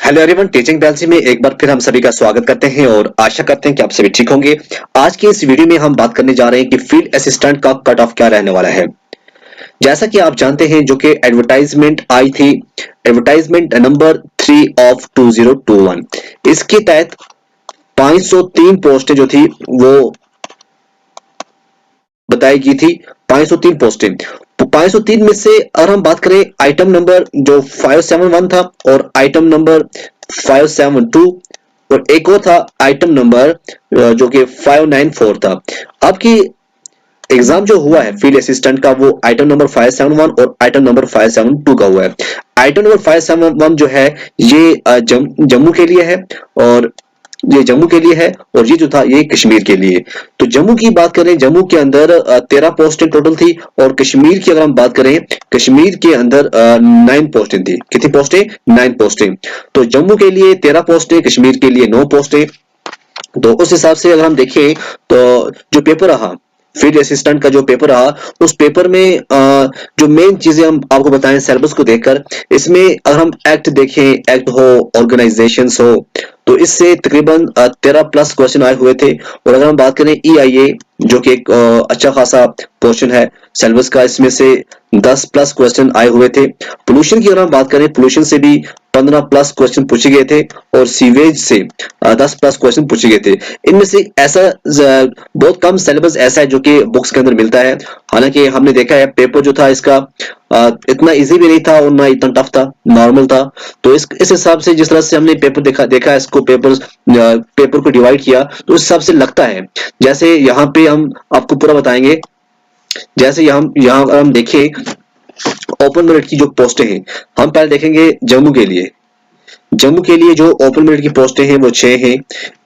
Hello everyone, teaching PLC में एक बार फिर हम सभी का स्वागत करते हैं और आशा करते हैं कि आप सभी ठीक होंगे। आज की इस वीडियो में हम बात करने जा रहे हैं कि फील्ड असिस्टेंट का कट ऑफ क्या रहने वाला है। जैसा कि आप जानते हैं, जो कि एडवर्टाइजमेंट आई थी, एडवर्टाइजमेंट नंबर 3 ऑफ 2021, इसके तहत 503 पोस्टें जो थी वो बताई गई थी। 503 पोस्टें, तो 503 में से अगर हम बात करें, आइटम नंबर जो 571 था और आइटम नंबर 572 और एक और था आइटम नंबर जो कि 594 था। अब की एग्जाम जो हुआ है फील्ड असिस्टेंट का, वो आइटम नंबर 571 और आइटम नंबर 572 का हुआ है। आइटम नंबर 571 जो है ये जम्मू के लिए है, और ये जम्मू के लिए है, और ये जो था ये कश्मीर के लिए। तो जम्मू की बात करें, जम्मू के अंदर 13 पोस्टें टोटल थी, और कश्मीर की अगर हम बात करें, कश्मीर के अंदर 9 पोस्टें थी। कितनी पोस्टें? 9 पोस्टें। तो जम्मू के लिए 13 पोस्टें, कश्मीर के लिए 9 पोस्टें। तो उस हिसाब से अगर हम देखें तो जो पेपर रहा, फील्ड असिस्टेंट का जो पेपर रहा, उस पेपर में जो मेन चीजें हम आपको बताएं सिलेबस को देखकर, इसमें अगर हम एक्ट देखें, एक्ट हो, ऑर्गेनाइजेशंस हो, तो इससे तकरीबन 13 प्लस क्वेश्चन आए हुए थे। और अगर हम बात करें EIA, जो कि एक अच्छा खासा पोर्शन है सिलेबस का, इसमें से 10 प्लस क्वेश्चन आए हुए थे। पोल्यूशन की अगर हम बात करें, पोल्यूशन से भी 15 प्लस क्वेश्चन पूछे गए थे, और सीवेज से 10 प्लस क्वेश्चन पूछे गए थे। इनमें से ऐसा बहुत कम सिलेबस ऐसा है जो कि बुक्स के अंदर मिलता है। हालांकि हमने देखा है पेपर जो था इसका इतना इजी भी नहीं था और ना इतना टफ था, नॉर्मल था। तो इस हिसाब से जिस तरह से हमने पेपर देखा इसको, पेपर को डिवाइड किया, तो उस हिसाब से लगता है। जैसे यहाँ पे हम आपको पूरा बताएंगे। जैसे यहाँ अगर हम देखें ओपन मेरिट की जो पोस्टें हैं, हम पहले देखेंगे जम्मू के लिए। जम्मू के लिए जो ओपन मेरिट की पोस्टें हैं वो 6 हैं।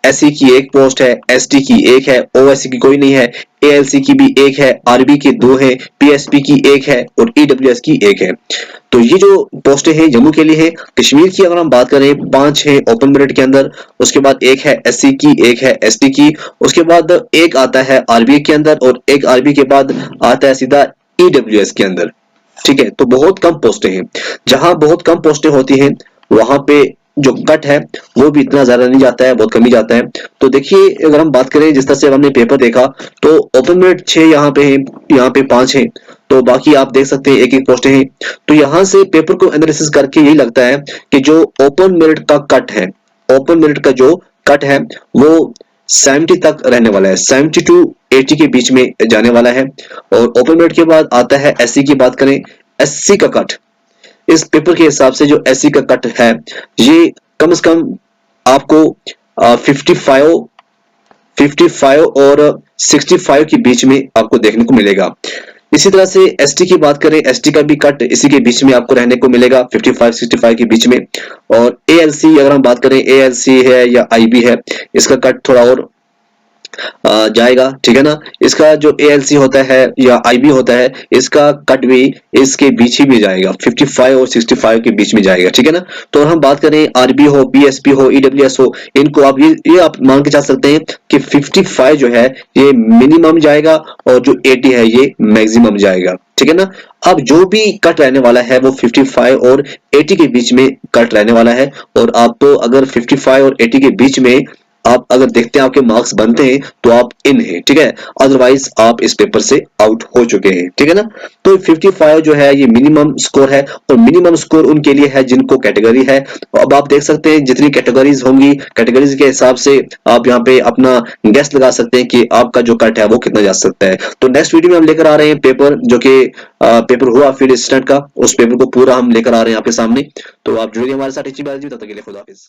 SC की एक पोस्ट है, ST की एक है, OSC की कोई नहीं है, ALC की भी एक है, RB की 2 है, PSP की एक है, और EWS की एक है। तो ये जो पोस्टें हैं जम्मू के लिए है। कश्मीर की अगर हम बात करें, 5 है ओपन मेरिट के अंदर, उसके बाद एक है SC की, एक है ST की, उसके बाद एक आता है RB के अंदर, और एक RB के बाद आता है सीधा EWS के अंदर। ठीक है, तो बहुत कम पोस्टें हैं। जहां बहुत कम पोस्टें होती हैं, वहां पे जो कट है वो भी इतना ज्यादा नहीं जाता है, बहुत कम ही जाता है। तो देखिए, अगर हम बात करें जिस तरह से हमने पेपर देखा, तो ओपन मेरिट 6 यहाँ पे है, यहाँ पे 5 है, तो बाकी आप देख सकते हैं एक एक पोस्टें हैं। तो यहाँ से पेपर को एनालिसिस करके यही लगता है कि जो ओपन मेरिट का कट है, ओपन मेरिट का जो कट है वो 70 तक रहने वाला है, 70 टू 80 के बीच में जाने वाला है। और ओपन मेरिट के बाद आता है SC की बात करें, SC का कट, इस पेपर के हिसाब से जो SC का कट है, ये कम से कम आपको 55 और 65 के बीच में आपको देखने को मिलेगा। इसी तरह से ST की बात करें, ST का भी कट इसी के बीच में आपको रहने को मिलेगा, 55-65 के बीच में। और ALC अगर हम बात करें, ALC है या IB है, इसका कट थोड़ा और जाएगा, ठीक है ना। इसका जो ALC होता है या IB होता है, इसका कट भी इसके बीच ही में जाएगा, 55 और 65 के बीच में जाएगा, ठीक है ना। तो हम बात करें RB हो, BSP हो, EWS हो, इनको आप ये आप मान के चल सकते हैं कि 55 जो है ये मिनिमम जाएगा, और जो 80 है ये मैक्सिमम जाएगा, ठीक है ना। अब जो भी कट रहने वाला है वो 55 और 80 के बीच में कट रहने वाला है। और आप तो अगर 55 और 80 के बीच में आप अगर देखते हैं आपके मार्क्स बनते हैं, तो आप इन हैं, ठीक है। अदरवाइज आप इस पेपर से आउट हो चुके हैं, ठीक है ना। तो 55 जो है ये मिनिमम स्कोर है, और मिनिमम स्कोर उनके लिए है जिनको कैटेगरी है। अब आप देख सकते हैं जितनी कैटेगरीज होंगी, कैटेगरीज के हिसाब से आप यहाँ पे अपना गेस लगा सकते हैं कि आपका जो कट है वो कितना जा सकता है। तो नेक्स्ट वीडियो में हम लेकर आ रहे हैं पेपर, जो कि पेपर हुआ फील्ड असिस्टेंट का, उस पेपर को पूरा हम लेकर आ रहे हैं आपके सामने। तो आप जुड़िए हमारे साथ इसी बात, तब तक के लिए खुदा हाफिज।